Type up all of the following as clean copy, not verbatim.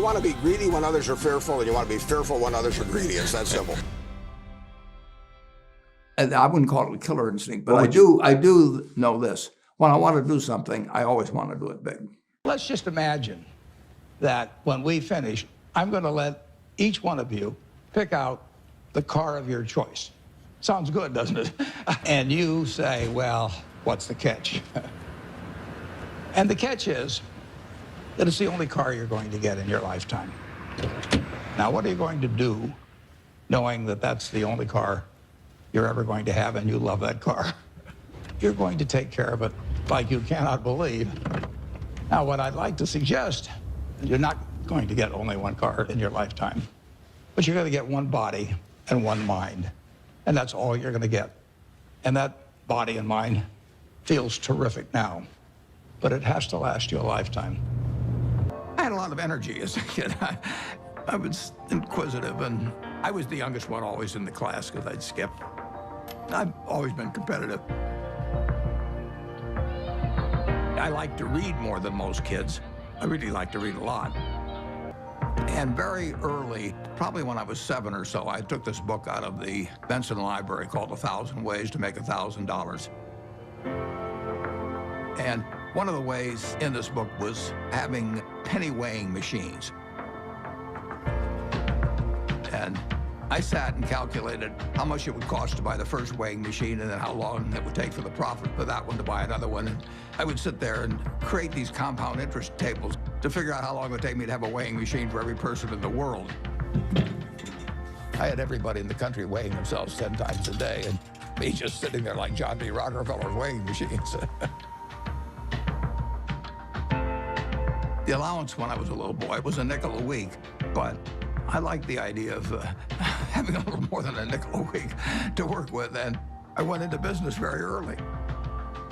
want to be greedy when others are fearful, and you want to be fearful when others are greedy. It's that simple. And I wouldn't call it a killer instinct, but I do know this. When I want to do something, I always want to do it big. Let's just imagine that when we finish, I'm going to let each one of you pick out the car of your choice. Sounds good, doesn't it? And you say, well, what's the catch? And the catch is that it's the only car you're going to get in your lifetime. Now, what are you going to do knowing that that's the only car you're ever going to have and you love that car? You're going to take care of it like you cannot believe. Now, what I'd like to suggest, you're not going to get only one car in your lifetime, but you're going to get one body and one mind, and that's all you're going to get. And that body and mind feels terrific now, but it has to last you a lifetime. I had a lot of energy as a kid. I was inquisitive, and I was the youngest one always in the class because I'd skip. I've always been competitive. I like to read more than most kids. I really like to read a lot. And very early, probably when I was 7 or so, I took this book out of the Benson Library called 1,000 Ways to Make $1,000. And one of the ways in this book was having penny weighing machines. And I sat and calculated how much it would cost to buy the first weighing machine and then how long it would take for the profit for that one to buy another one. And I would sit there and create these compound interest tables to figure out how long it would take me to have a weighing machine for every person in the world. I had everybody in the country weighing themselves 10 times a day, and me just sitting there like John D. Rockefeller's weighing machines. The allowance when I was a little boy was a nickel a week, but I liked the idea of having a little more than a nickel a week to work with, and I went into business very early.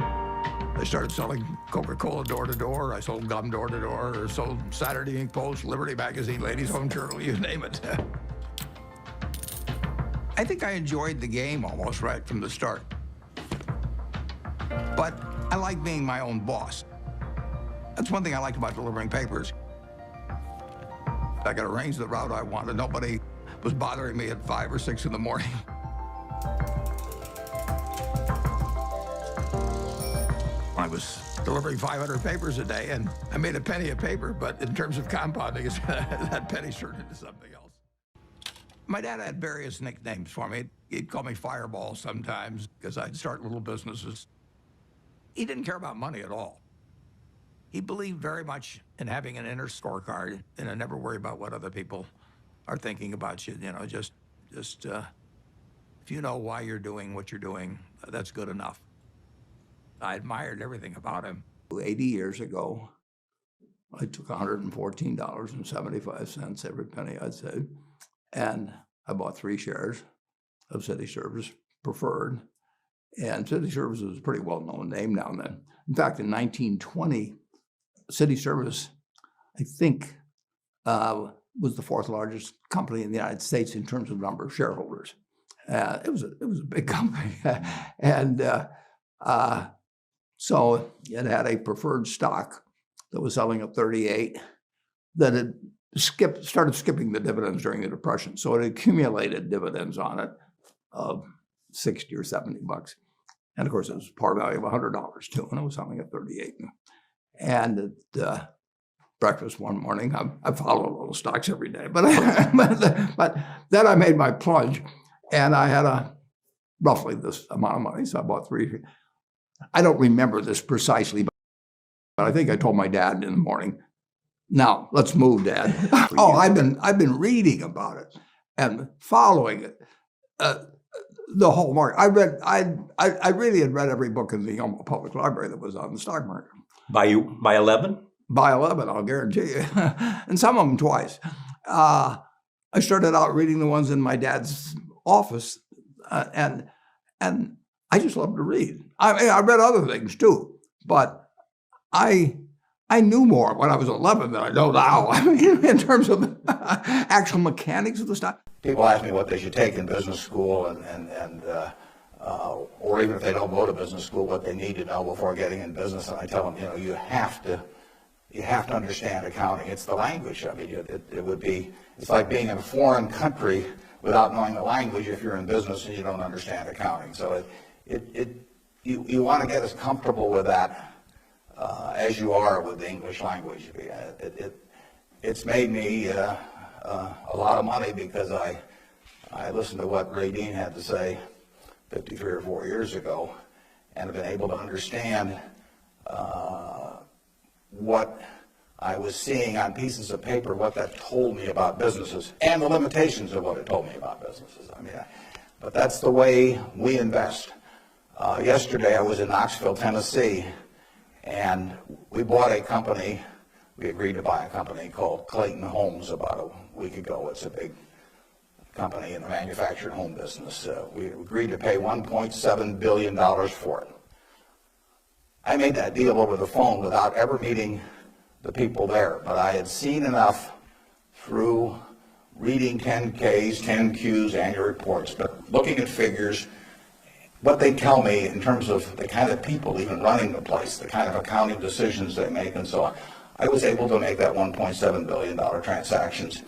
I started selling Coca-Cola door to door. I sold gum door to door, or sold Saturday Ink Post, Liberty Magazine, Ladies Home Journal, you name it. I think I enjoyed the game almost right from the start. But I like being my own boss. That's one thing I liked about delivering papers. I could arrange the route I wanted. Nobody was bothering me at 5 or 6 in the morning. I was delivering 500 papers a day, and I made a penny a paper, but in terms of compounding, that penny turned into something else. My dad had various nicknames for me. He'd call me Fireball sometimes because I'd start little businesses. He didn't care about money at all. He believed very much in having an inner scorecard and I never worry about what other people are thinking about you. You know, just if you know why you're doing what you're doing, that's good enough. I admired everything about him. 80 years ago, I took $114.75 every penny I'd saved, and I bought 3 shares of City Service Preferred. And City Service was a pretty well-known name now and then. In fact, in 1920, City Service, I think, was the 4th largest company in the United States in terms of number of shareholders. It was a big company, and so it had a preferred stock that was selling at 38 that had started skipping the dividends during the Depression. So it accumulated dividends on it of $60 or $70. And of course, it was par value of $100 too, and it was selling at 38. And at breakfast one morning, I follow little stocks every day, but then I made my plunge, and I had roughly this amount of money, so I bought 3. I don't remember this precisely, but I think I told my dad in the morning, "Now let's move, Dad." Oh, I've been reading about it and following it. The whole market. I really had read every book in the Omaha Public Library that was on the stock market. By 11? By 11, I'll guarantee you. And some of them twice. I started out reading the ones in my dad's office, and I just loved to read. I mean, I read other things too, but I knew more when I was 11 than I know now. I mean, in terms of the actual mechanics of the stock. People ask me what they should take in business school, or even if they don't go to business school, what they need to know before getting in business. And I tell them, you have to you have to understand accounting. It's the language. I mean, it's like being in a foreign country without knowing the language if you're in business and you don't understand accounting. So you want to get as comfortable with that as you are with the English language. It's made me a lot of money because I listened to what Ray Dean had to say 53 or 4 years ago and have been able to understand what I was seeing on pieces of paper, what that told me about businesses and the limitations of what it told me about businesses. I mean, but that's the way we invest. Yesterday I was in Knoxville, Tennessee, and we bought a company. We agreed to buy a company called Clayton Homes about a week ago. It's a big company in the manufactured home business. We agreed to pay $1.7 billion for it. I made that deal over the phone without ever meeting the people there, but I had seen enough through reading 10Ks, 10Qs, annual reports, but looking at figures, what they tell me in terms of the kind of people even running the place, the kind of accounting decisions they make and so on. I was able to make that $1.7 billion transactions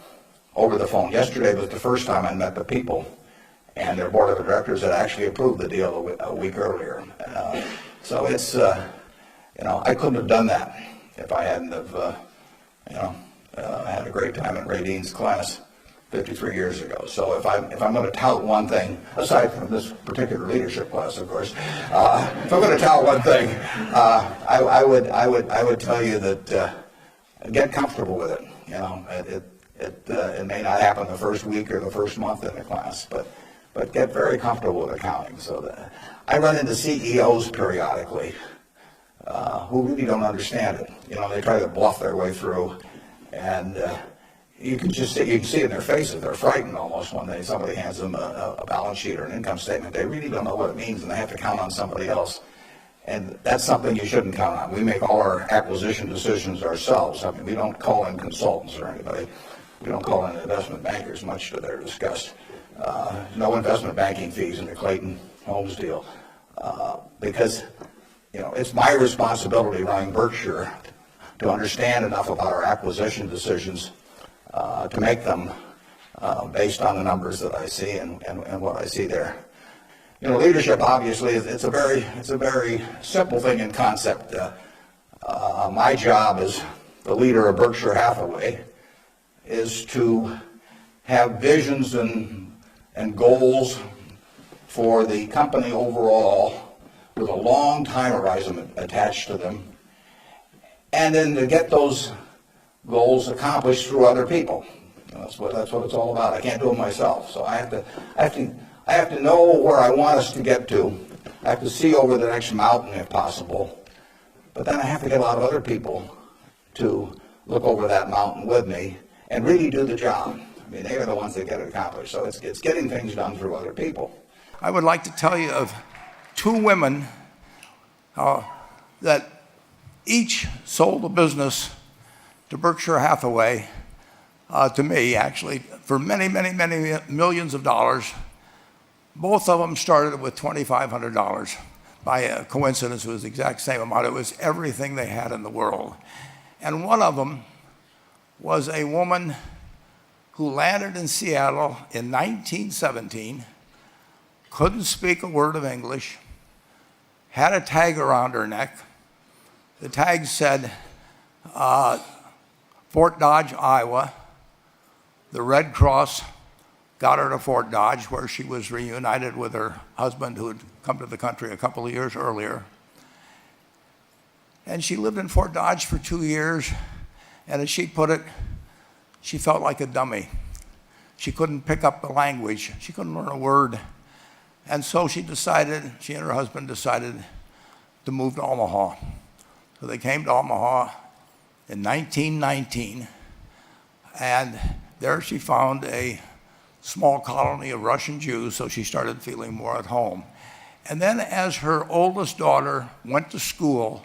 over the phone. Yesterday was the first time I met the people, and their board of directors had actually approved the deal a week earlier. So it's, I couldn't have done that if I hadn't have, had a great time at Ray Dean's class 53 years ago. So if I'm going to tout one thing, aside from this particular leadership class, of course, if I'm going to tout one thing, I would tell you that get comfortable with it. It may not happen the first week or the first month in the class, but get very comfortable with accounting. So that I run into CEOs periodically who really don't understand it. They try to bluff their way through, and you can see in their faces they're frightened almost when somebody hands them a balance sheet or an income statement. They really don't know what it means, and they have to count on somebody else. And that's something you shouldn't count on. We make all our acquisition decisions ourselves. I mean, we don't call in consultants or anybody. We don't call in investment bankers, much to their disgust. No investment banking fees in the Clayton Homes deal, because it's my responsibility running Berkshire to understand enough about our acquisition decisions to make them based on the numbers that I see and what I see there. Leadership obviously it's a very simple thing in concept. My job as the leader of Berkshire Hathaway is to have visions and goals for the company overall with a long time horizon attached to them, and then to get those goals accomplished through other people. That's what it's all about. I can't do it myself, so I have to know where I want us to get to. I have to see over the next mountain if possible, but then I have to get a lot of other people to look over that mountain with me and really do the job. I mean, they are the ones that get it accomplished. So it's getting things done through other people. I would like to tell you of two women that each sold a business to Berkshire Hathaway, to me actually, for many, many, many millions of dollars. Both of them started with $2,500. By a coincidence, it was the exact same amount. It was everything they had in the world. And one of them was a woman who landed in Seattle in 1917, couldn't speak a word of English, had a tag around her neck. The tag said, Fort Dodge, Iowa. The Red Cross got her to Fort Dodge, where she was reunited with her husband who had come to the country a couple of years earlier. And she lived in Fort Dodge for 2 years, and as she put it, she felt like a dummy. She couldn't pick up the language. She couldn't learn a word. And so she and her husband decided to move to Omaha. So they came to Omaha in 1919, and there she found a small colony of Russian Jews, so she started feeling more at home. And then as her oldest daughter went to school,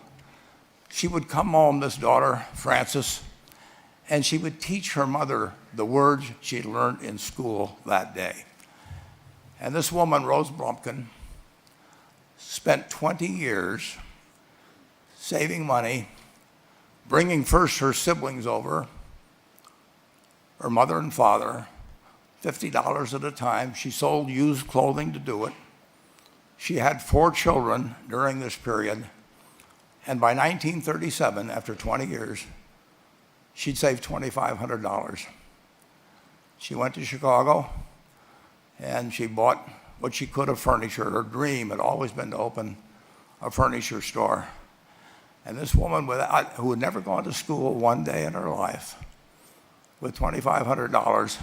she would come home, this daughter, Frances, and she would teach her mother the words she learned in school that day. And this woman, Rose Blumpkin, spent 20 years saving money bringing first her siblings over, her mother and father, $50 at a time. She sold used clothing to do it. She had 4 children during this period. And by 1937, after 20 years, she'd saved $2,500. She went to Chicago and she bought what she could of furniture. Her dream had always been to open a furniture store. And this woman who had never gone to school one day in her life, with $2,500,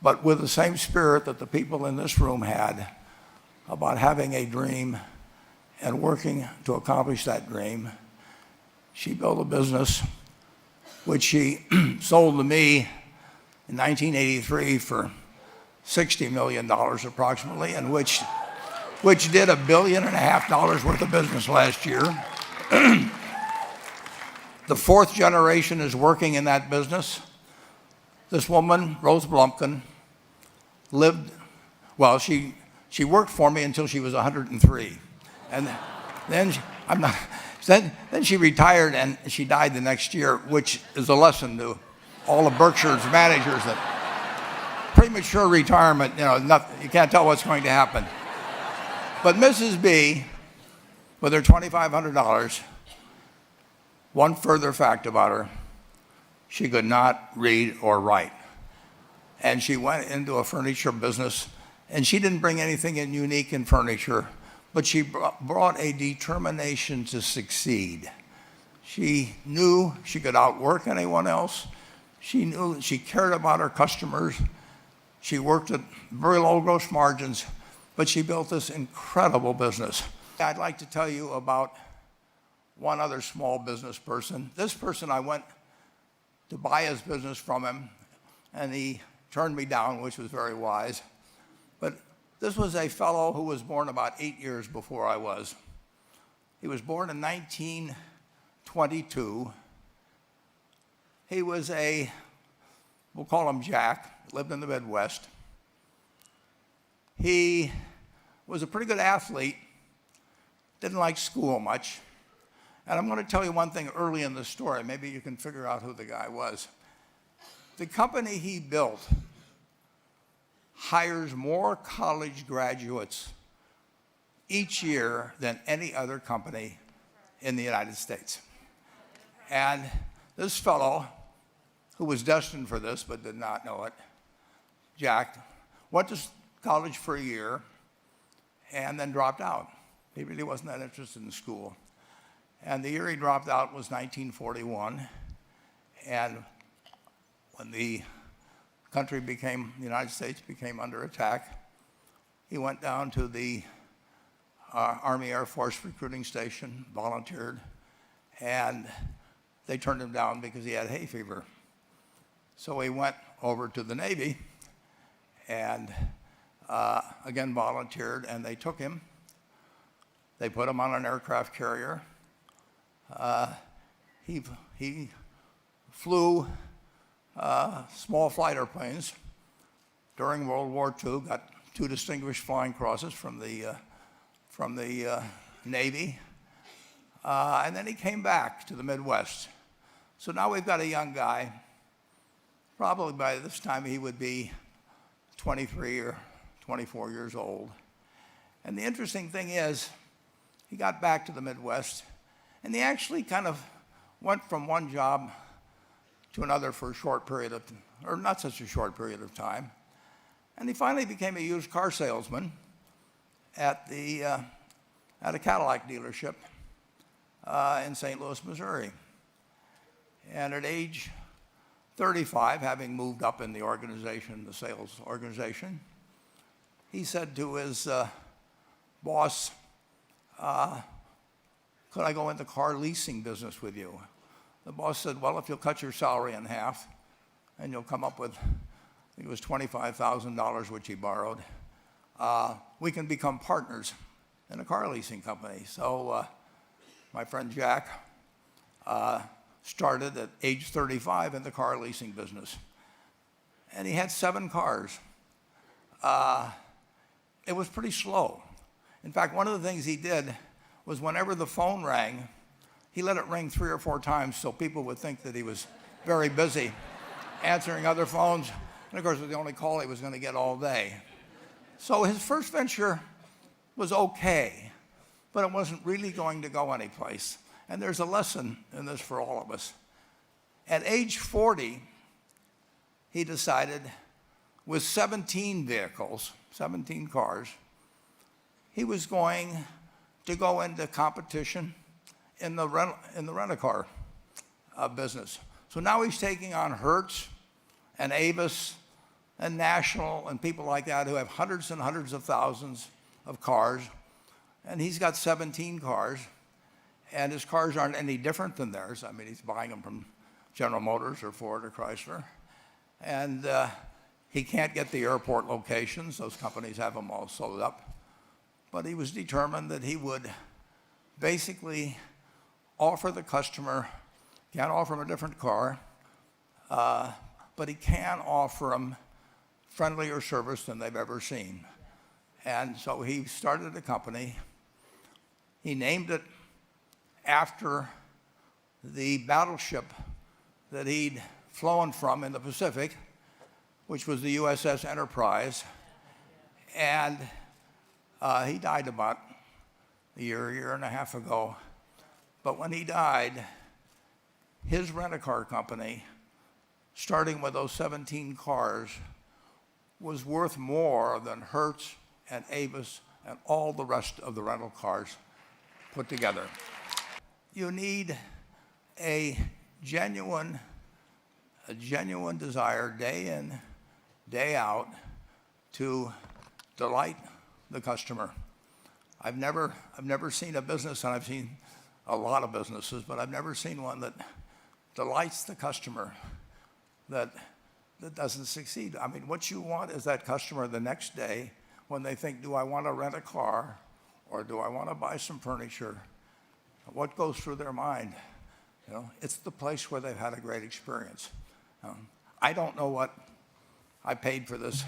but with the same spirit that the people in this room had about having a dream and working to accomplish that dream, she built a business which she sold to me in 1983 for $60 million approximately, and which did $1.5 billion worth of business last year. The 4th generation is working in that business. This woman, Rose Blumkin, she worked for me until she was 103. And then she retired and she died the next year, which is a lesson to all of Berkshire's managers that premature retirement, you can't tell what's going to happen. But Mrs. B, with her $2,500, one further fact about her, she could not read or write. And she went into a furniture business, and she didn't bring anything unique in furniture, but she brought a determination to succeed. She knew she could outwork anyone else. She knew she cared about her customers. She worked at very low gross margins, but she built this incredible business. I'd like to tell you about one other small business person. This person, I went to buy his business from him, and he turned me down, which was very wise. But this was a fellow who was born about 8 years before I was. He was born in 1922. He was we'll call him Jack, lived in the Midwest. He was a pretty good athlete, didn't like school much. And I'm going to tell you one thing early in the story. Maybe you can figure out who the guy was. The company he built hires more college graduates each year than any other company in the United States. And this fellow, who was destined for this but did not know it, Jack, went to college for a year and then dropped out. He really wasn't that interested in school. And the year he dropped out was 1941. And when the United States became under attack, he went down to the Army Air Force recruiting station, volunteered, and they turned him down because he had hay fever. So he went over to the Navy and again volunteered, and they took him. They put him on an aircraft carrier. He flew small flight airplanes during World War II, got 2 distinguished flying crosses from the Navy, and then he came back to the Midwest. So now we've got a young guy. Probably by this time he would be 23 or 24 years old. And the interesting thing is, he got back to the Midwest, and he actually kind of went from one job to another for a short period of, or not such a short period of time. And he finally became a used car salesman at a Cadillac dealership in St. Louis, Missouri. And at age 35, having moved up in the organization, the sales organization, he said to his boss, could I go in the car leasing business with you? The boss said, well, if you'll cut your salary in half and you'll come up with, I think it was $25,000, which he borrowed, we can become partners in a car leasing company. So my friend Jack started at age 35 in the car leasing business. And he had 7 cars. It was pretty slow. In fact, one of the things he did was whenever the phone rang he let it ring 3 or 4 times so people would think that he was very busy answering other phones. And of course, it was the only call he was going to get all day. So his first venture was okay, but it wasn't really going to go anyplace. And there's a lesson in this for all of us. At age 40, he decided, with 17 vehicles, 17 cars, he was going to go into competition in the rent-a-car business. So now he's taking on Hertz and Avis and National and people like that who have hundreds and hundreds of thousands of cars. And he's got 17 cars, and his cars aren't any different than theirs. I mean, he's buying them from General Motors or Ford or Chrysler. And he can't get the airport locations. Those companies have them all sold up. But he was determined that he would basically offer the customer, can't offer him a different car, but he can offer them friendlier service than they've ever seen. And so he started a company. He named it after the battleship that he'd flown from in the Pacific, which was the USS Enterprise. And he died about a year and a half ago. But when he died, his rent-a-car company, starting with those 17 cars, was worth more than Hertz and Avis and all the rest of the rental cars put together. You need a genuine desire, day in, day out, to delight the customer. I've never seen a business, and I've seen a lot of businesses, but I've never seen one that delights the customer that doesn't succeed. I mean, what you want is that customer the next day when they think, do I want to rent a car or do I want to buy some furniture? What goes through their mind? You know, it's the place where they've had a great experience. I don't know what I paid for this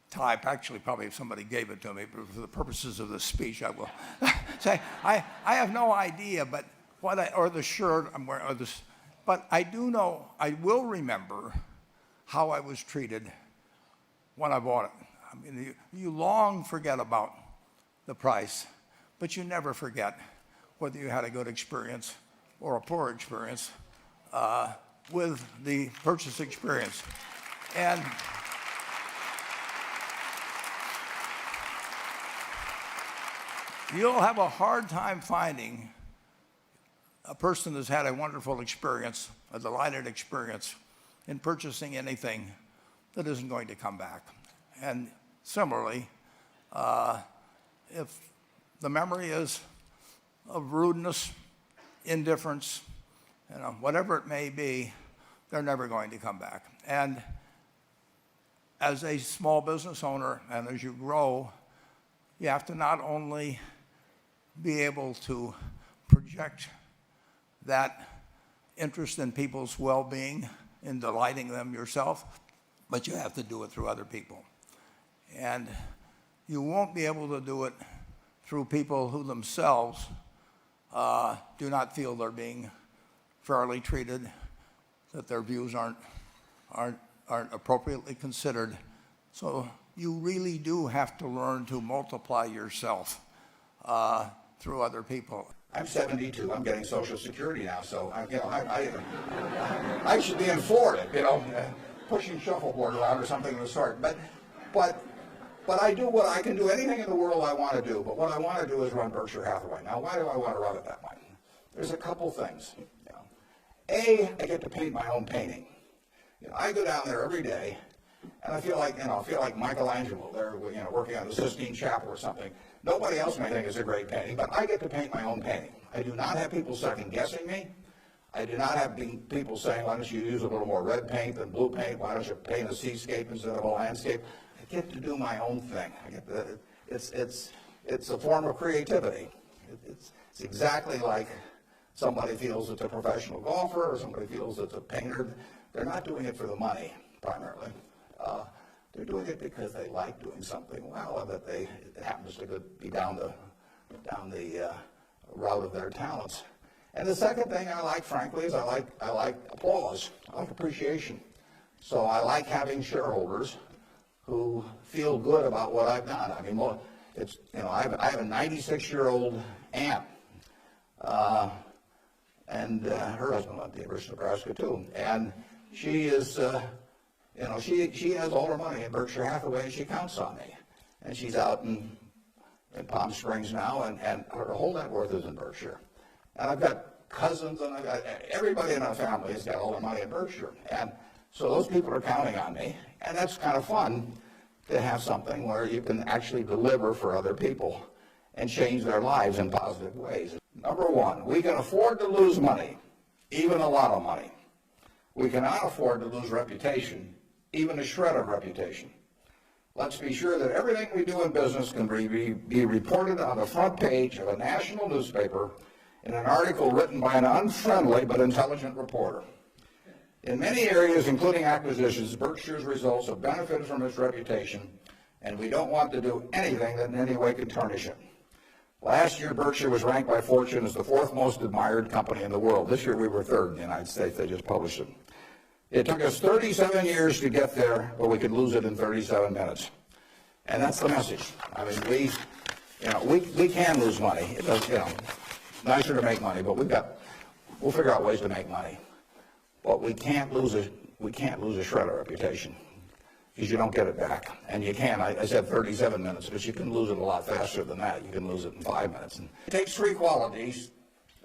tie. Actually, probably if somebody gave it to me, but for the purposes of this speech, I will say I have no idea. But or the shirt I'm wearing, or this, but I do know, I will remember how I was treated when I bought it. I mean, you long forget about the price, but you never forget whether you had a good experience or a poor experience with the purchase experience. And you'll have a hard time finding a person that's had a wonderful experience, a delighted experience in purchasing anything that isn't going to come back. And similarly, if the memory is of rudeness, indifference, whatever it may be, they're never going to come back. And as a small business owner, and as you grow, you have to not only be able to project that interest in people's well-being, in delighting them yourself, but you have to do it through other people. And you won't be able to do it through people who themselves do not feel they're being fairly treated, that their views aren't appropriately considered. So you really do have to learn to multiply yourself through other people. I'm 72. I'm getting Social Security now, so I should be in Florida, pushing shuffleboard around or something of the sort. But I do what I can do. Anything in the world I want to do. But what I want to do is run Berkshire Hathaway. Now, why do I want to run it that way? There's a couple things. A, I get to paint my own painting. I go down there every day, and I feel like Michelangelo there, working on the Sistine Chapel or something. Nobody else may think it's a great painting, but I get to paint my own painting. I do not have people second guessing me. I do not have people saying, why don't you use a little more red paint than blue paint? Why don't you paint a seascape instead of a landscape? I get to do my own thing. It's a form of creativity. It's exactly like somebody feels it's a professional golfer or somebody feels it's a painter. They're not doing it for the money, primarily. They're doing it because they like doing something well, and that it happens to be down the route of their talents. And the second thing I like, frankly, is I like applause. I like appreciation. So I like having shareholders who feel good about what I've done. I mean, it's, you know, I have a 96-year-old aunt, and her husband went to the University of Nebraska too. And she is, you know, she has all her money in Berkshire Hathaway, and she counts on me. And she's out in Palm Springs now, and her whole net worth is in Berkshire. And I've got cousins, and I've got everybody in our family has got all their money in Berkshire. And so those people are counting on me, and that's kind of fun to have something where you can actually deliver for other people and change their lives in positive ways. Number one, we can afford to lose money, even a lot of money. We cannot afford to lose reputation, even a shred of reputation. Let's be sure that everything we do in business can be reported on the front page of a national newspaper in an article written by an unfriendly but intelligent reporter. In many areas, including acquisitions, Berkshire's results have benefited from its reputation, and we don't want to do anything that in any way could tarnish it. Last year, Berkshire was ranked by Fortune as the 4th most admired company in the world. This year, we were 3rd in the United States. They just published it. It took us 37 years to get there, but we could lose it in 37 minutes. And that's the message. I mean, we can lose money. It does, you know, nicer to make money, but we'll figure out ways to make money. But we can't lose a shred of reputation, because you don't get it back. And you can, I said 37 minutes, but you can lose it a lot faster than that. You can lose it in 5 minutes. And it takes 3 qualities,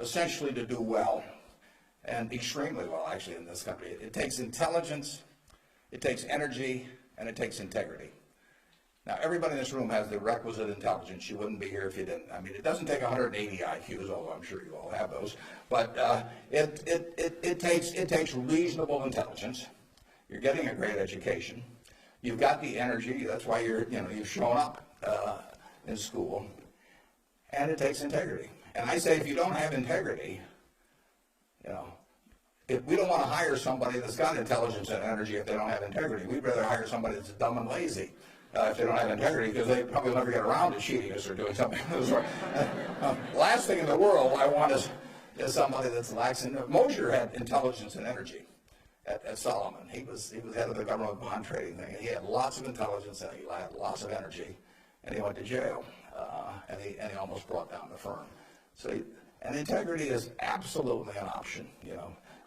essentially, to do well, and extremely well, actually, in this country. It takes intelligence, it takes energy, and it takes integrity. Now, everybody in this room has the requisite intelligence. You wouldn't be here if you didn't. I mean, it doesn't take 180 IQs, although I'm sure you all have those. But it takes reasonable intelligence. You're getting a great education. You've got the energy. That's why you've shown up in school. And it takes integrity. And I say, if you don't have integrity, we don't want to hire somebody that's got intelligence and energy if they don't have integrity. We'd rather hire somebody that's dumb and lazy if they don't have integrity, because they probably never get around to cheating us or doing something. Last thing in the world I want is somebody that's lax. Mosher had intelligence and energy at Solomon. He was head of the government bond trading thing. He had lots of intelligence and he had lots of energy, and he went to jail, and he almost brought down the firm. And integrity is absolutely an option.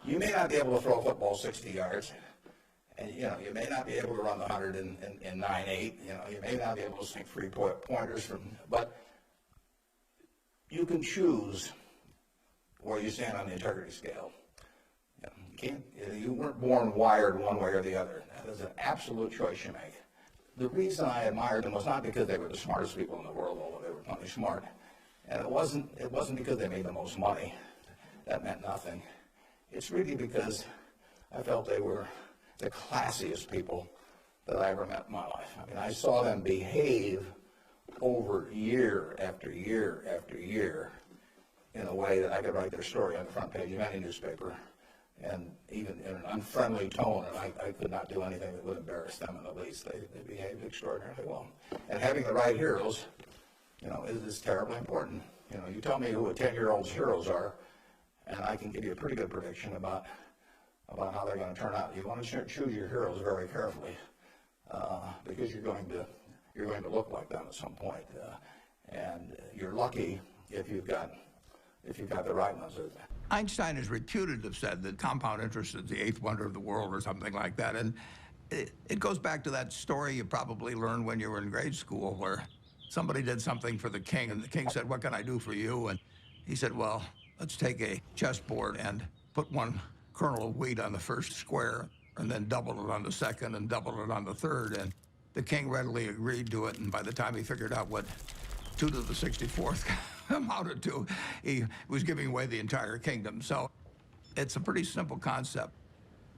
You may not be able to throw a football 60 yards. And, you may not be able to run the 100 in 9.8. You may not be able to sink 3-pointers but you can choose where you stand on the integrity scale. You weren't born wired one way or the other. That is an absolute choice you make. The reason I admired them was not because they were the smartest people in the world, although they were plenty smart. And it wasn't because they made the most money. That meant nothing. It's really because I felt they were the classiest people that I ever met in my life. I mean, I saw them behave over year after year after year in a way that I could write their story on the front page of any newspaper, and even in an unfriendly tone, and I could not do anything that would embarrass them in the least. They behaved extraordinarily well. And having the right heroes, is terribly important. You tell me who a 10-year-old's heroes are, and I can give you a pretty good prediction about how they're going to turn out. You want to choose your heroes very carefully, because you're going to look like them at some point, and you're lucky if you've got the right ones. Einstein is reputed to have said that compound interest is the 8th wonder of the world or something like that. And it goes back to that story you probably learned when you were in grade school, where somebody did something for the king, and the king said, "What can I do for you?" And he said, "Well, let's take a chessboard and put 1 kernel of wheat on the first square, and then double it on the second and double it on the third." And the king readily agreed to it, and by the time he figured out what 2 to the 64th amounted to, he was giving away the entire kingdom. So it's a pretty simple concept,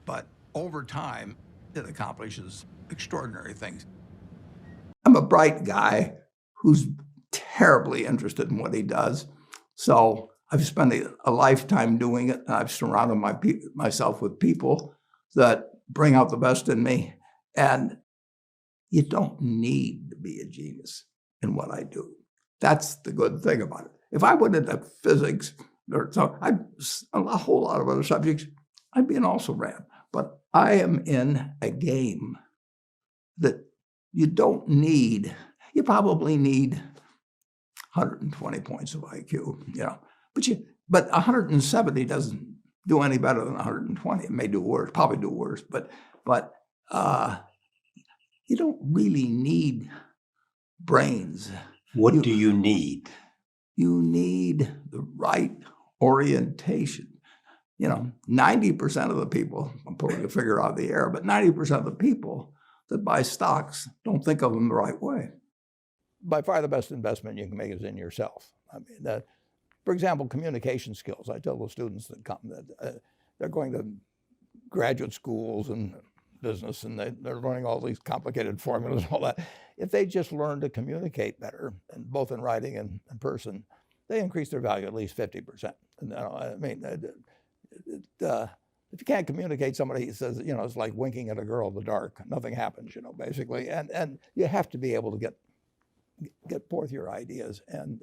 but over time, it accomplishes extraordinary things. I'm a bright guy who's terribly interested in what he does. So I've spent a lifetime doing it, and I've surrounded myself with people that bring out the best in me. And you don't need to be a genius in what I do. That's the good thing about it. If I went into physics So a whole lot of other subjects I've been also ran, but I am in a game that you don't need. You probably need 120 points of IQ, but 170 doesn't do any better than 120. It may do worse, probably do worse, but you don't really need brains. What do you need? You need the right orientation. 90% of the people, I'm pulling a figure out of the air, but 90% of the people that buy stocks don't think of them the right way. By far the best investment you can make is in yourself. I mean, for example, communication skills. I tell the students that come that they're going to graduate schools and business, and they're learning all these complicated formulas and all that. If they just learn to communicate better, and both in writing and in person, they increase their value at least 50%. And, I mean, if you can't communicate, somebody says, it's like winking at a girl in the dark. Nothing happens, basically. And you have to be able to get forth your ideas, and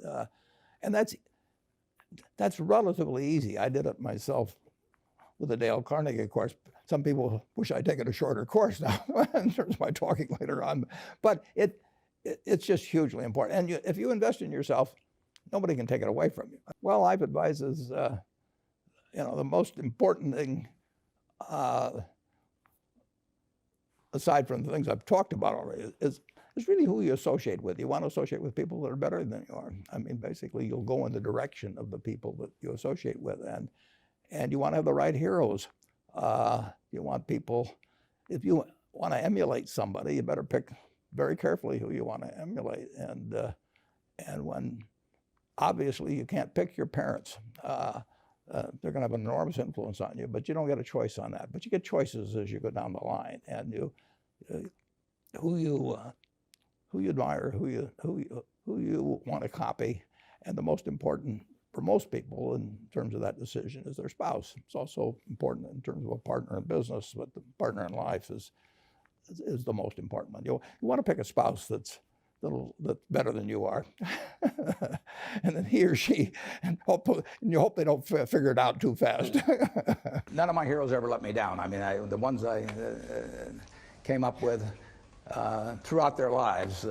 that's relatively easy. I did it myself with the Dale Carnegie course. Some people wish I'd taken a shorter course now in terms of my talking later on, but it's just hugely important. And if you invest in yourself, nobody can take it away from you. Well, life advice is, the most important thing, aside from the things I've talked about already, is really who you associate with. You want to associate with people that are better than you are. I mean, basically, you'll go in the direction of the people that you associate with, and you want to have the right heroes. You want people, if you want to emulate somebody, you better pick very carefully who you want to emulate. And when, obviously, you can't pick your parents. They're going to have an enormous influence on you, but you don't get a choice on that. But you get choices as you go down the line, and who you admire, who you want to copy, and the most important for most people in terms of that decision is their spouse. It's also important in terms of a partner in business, but the partner in life is the most important one. You want to pick a spouse that's better than you are, and then he or she, and you hope they don't figure it out too fast. None of my heroes ever let me down. I mean, the ones I came up with throughout their lives,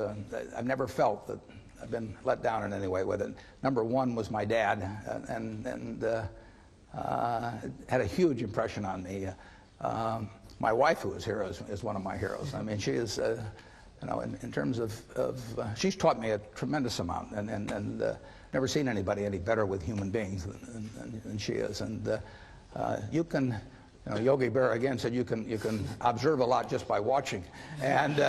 I've never felt that I've been let down in any way with it. Number one was my dad, and had a huge impression on me. My wife, who is here, is one of my heroes. I mean, she is, in terms of she's taught me a tremendous amount, and never seen anybody any better with human beings than she is. And you can, Yogi Berra again said you can observe a lot just by watching. And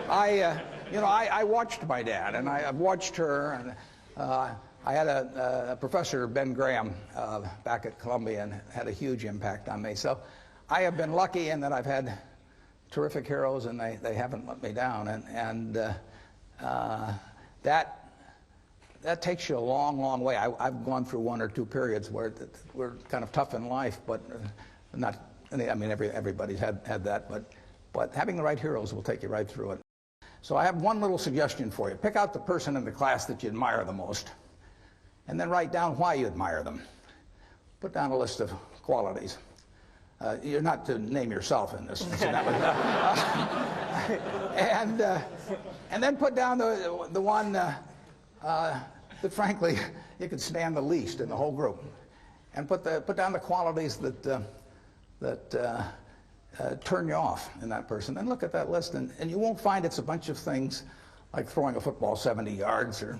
I watched my dad, and I've watched her, and I had a professor, Ben Graham, back at Columbia, and had a huge impact on me. So I have been lucky in that I've had terrific heroes, and they haven't let me down. And that takes you a long, long way. I've gone through one or two periods where we're kind of tough in life, but not. I mean, everybody's had that, but having the right heroes will take you right through it. So I have one little suggestion for you. Pick out the person in the class that you admire the most, and then write down why you admire them. Put down a list of qualities. You're not to name yourself in this. And then put down the one that, frankly, you could stand the least in the whole group, and put down the qualities that turn you off in that person. And look at that list, and you won't find it's a bunch of things like throwing a football 70 yards or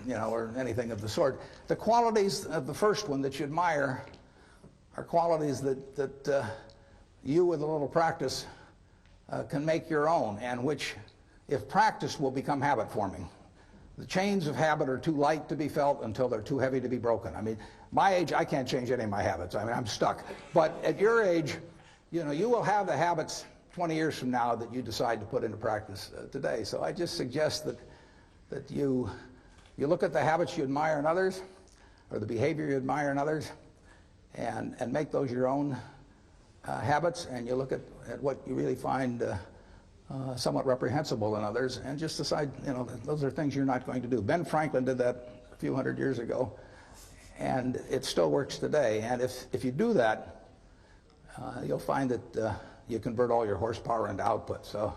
anything of the sort. The qualities of the first one that you admire are qualities that you, with a little practice, can make your own, and which, if practiced, will become habit forming. The chains of habit are too light to be felt until they're too heavy to be broken. I mean, my age, I can't change any of my habits. I mean, I'm stuck. But at your age, you will have the habits 20 years from now that you decide to put into practice today. So I just suggest that you look at the habits you admire in others, or the behavior you admire in others, and make those your own habits, and you look at what you really find somewhat reprehensible in others, and just decide, those are things you're not going to do. Ben Franklin did that a few hundred years ago, And it still works today. And if you do that, you'll find that you convert all your horsepower into output. So